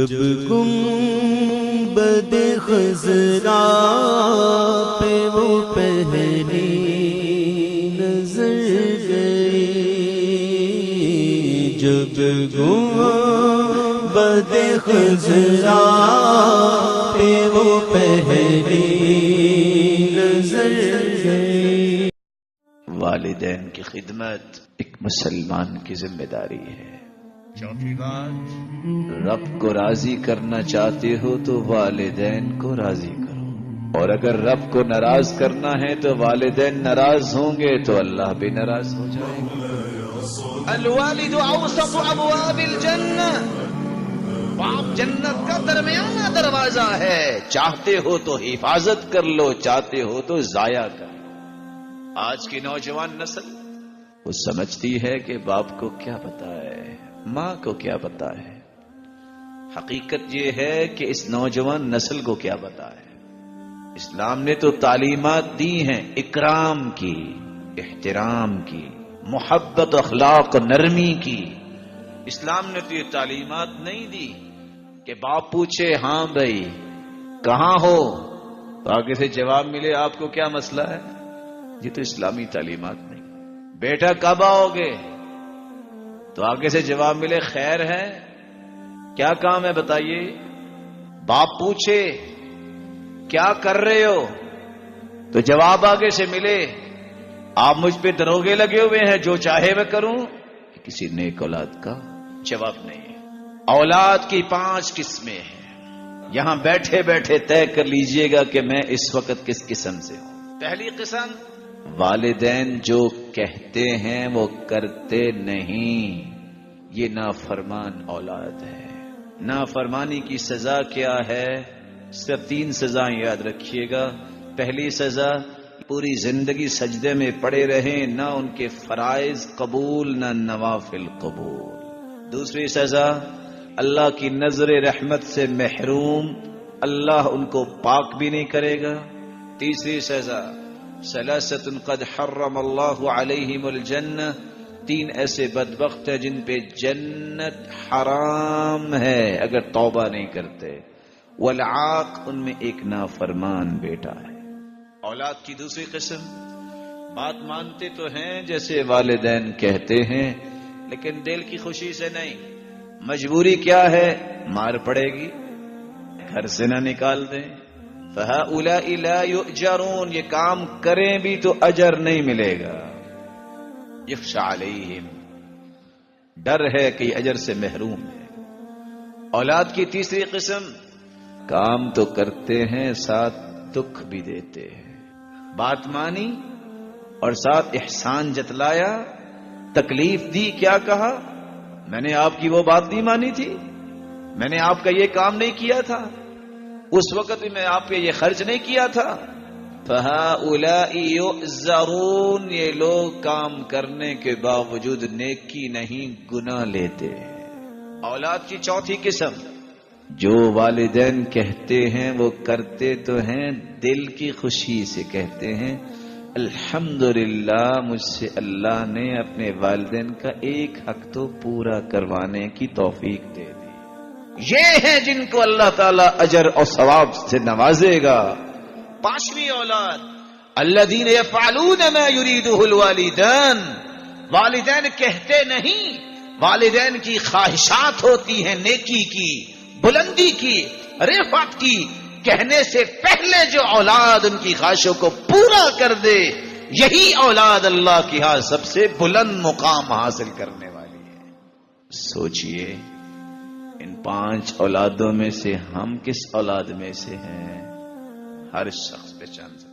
جب گنبد خضرا پہ وہ پہلی نظر گئی، جب گنبد خضرا پہ وہ پہلی نظر گئی۔ والدین کی خدمت ایک مسلمان کی ذمہ داری ہے۔ چوتھی بات، رب کو راضی کرنا چاہتے ہو تو والدین کو راضی کرو، اور اگر رب کو ناراض کرنا ہے تو والدین ناراض ہوں گے تو اللہ بھی ناراض ہو جائے گا۔ الوالد اوسط ابواب الجنہ، باپ جنت کا درمیانہ دروازہ ہے، چاہتے ہو تو حفاظت کر لو، چاہتے ہو تو ضائع کر لو۔ آج کی نوجوان نسل وہ سمجھتی ہے کہ باپ کو کیا پتا ہے، ماں کو کیا پتا ہے۔ حقیقت یہ ہے کہ اس نوجوان نسل کو کیا پتا ہے۔ اسلام نے تو تعلیمات دی ہیں اکرام کی، احترام کی، محبت، اخلاق، نرمی کی۔ اسلام نے تو یہ تعلیمات نہیں دی کہ باپ پوچھے ہاں بھائی کہاں ہو تو آگے سے جواب ملے آپ کو کیا مسئلہ ہے۔ یہ تو اسلامی تعلیمات نہیں۔ بیٹا کب آؤ گے تو آگے سے جواب ملے خیر ہے، کیا کام ہے بتائیے۔ باپ پوچھے کیا کر رہے ہو تو جواب آگے سے ملے آپ مجھ پہ دروغے لگے ہوئے ہیں، جو چاہے میں کروں۔ کسی نیک اولاد کا جواب نہیں ہے۔ اولاد کی 5 قسمیں ہیں، یہاں بیٹھے بیٹھے طے کر لیجئے گا کہ میں اس وقت کس قسم سے ہوں۔ پہلی قسم، والدین جو کہتے ہیں وہ کرتے نہیں، یہ نافرمان اولاد ہے۔ نافرمانی کی سزا کیا ہے؟ صرف 3 سزائیں یاد رکھیے گا۔ پہلی سزا، پوری زندگی سجدے میں پڑے رہیں، نہ ان کے فرائض قبول نہ نوافل قبول۔ دوسری سزا، اللہ کی نظر رحمت سے محروم، اللہ ان کو پاک بھی نہیں کرے گا۔ تیسری سزا، ثلاثۃ قد حرم اللہ علیہم الجنہ، 3 ایسے بدبخت ہیں جن پہ جنت حرام ہے اگر توبہ نہیں کرتے۔ والعاق، ان میں ایک نافرمان بیٹا ہے۔ اولاد کی دوسری قسم، بات مانتے تو ہیں جیسے والدین کہتے ہیں لیکن دل کی خوشی سے نہیں۔ مجبوری کیا ہے؟ مار پڑے گی، گھر سے نہ نکال دیں۔ فَهَؤُلَاءِ لَا يُؤْجَرُونَ، یہ کام کریں بھی تو اجر نہیں ملے گا۔ یخشى علیہم، ڈر ہے کہ یہ اجر سے محروم ہے۔ اولاد کی تیسری قسم، کام تو کرتے ہیں ساتھ دکھ بھی دیتے ہیں۔ بات مانی اور ساتھ احسان جتلایا، تکلیف دی، کیا کہا؟ میں نے آپ کی وہ بات نہیں مانی تھی، میں نے آپ کا یہ کام نہیں کیا تھا، اس وقت بھی میں آپ پہ یہ خرچ نہیں کیا تھا۔ فَهَؤُلَاءِ يُؤْزَرُونَ، یہ لوگ کام کرنے کے باوجود نیکی نہیں گناہ لیتے ہیں۔ اولاد کی چوتھی قسم، جو والدین کہتے ہیں وہ کرتے تو ہیں، دل کی خوشی سے کہتے ہیں الحمدللہ مجھ سے اللہ نے اپنے والدین کا ایک حق تو پورا کروانے کی توفیق دے دی۔ یہ ہیں جن کو اللہ تعالی اجر اور ثواب سے نوازے گا۔ 5ویں اولاد، الذین یفعلون ما یریدہ الوالدان، والدین کہتے نہیں، والدین کی خواہشات ہوتی ہیں نیکی کی، بلندی کی، رفعت کی، کہنے سے پہلے جو اولاد ان کی خواہشوں کو پورا کر دے، یہی اولاد اللہ کی ہاں سب سے بلند مقام حاصل کرنے والی ہے۔ سوچئے ان 5 اولادوں میں سے ہم کس اولاد میں سے ہیں؟ ہر شخص پہچان سکتا ہے۔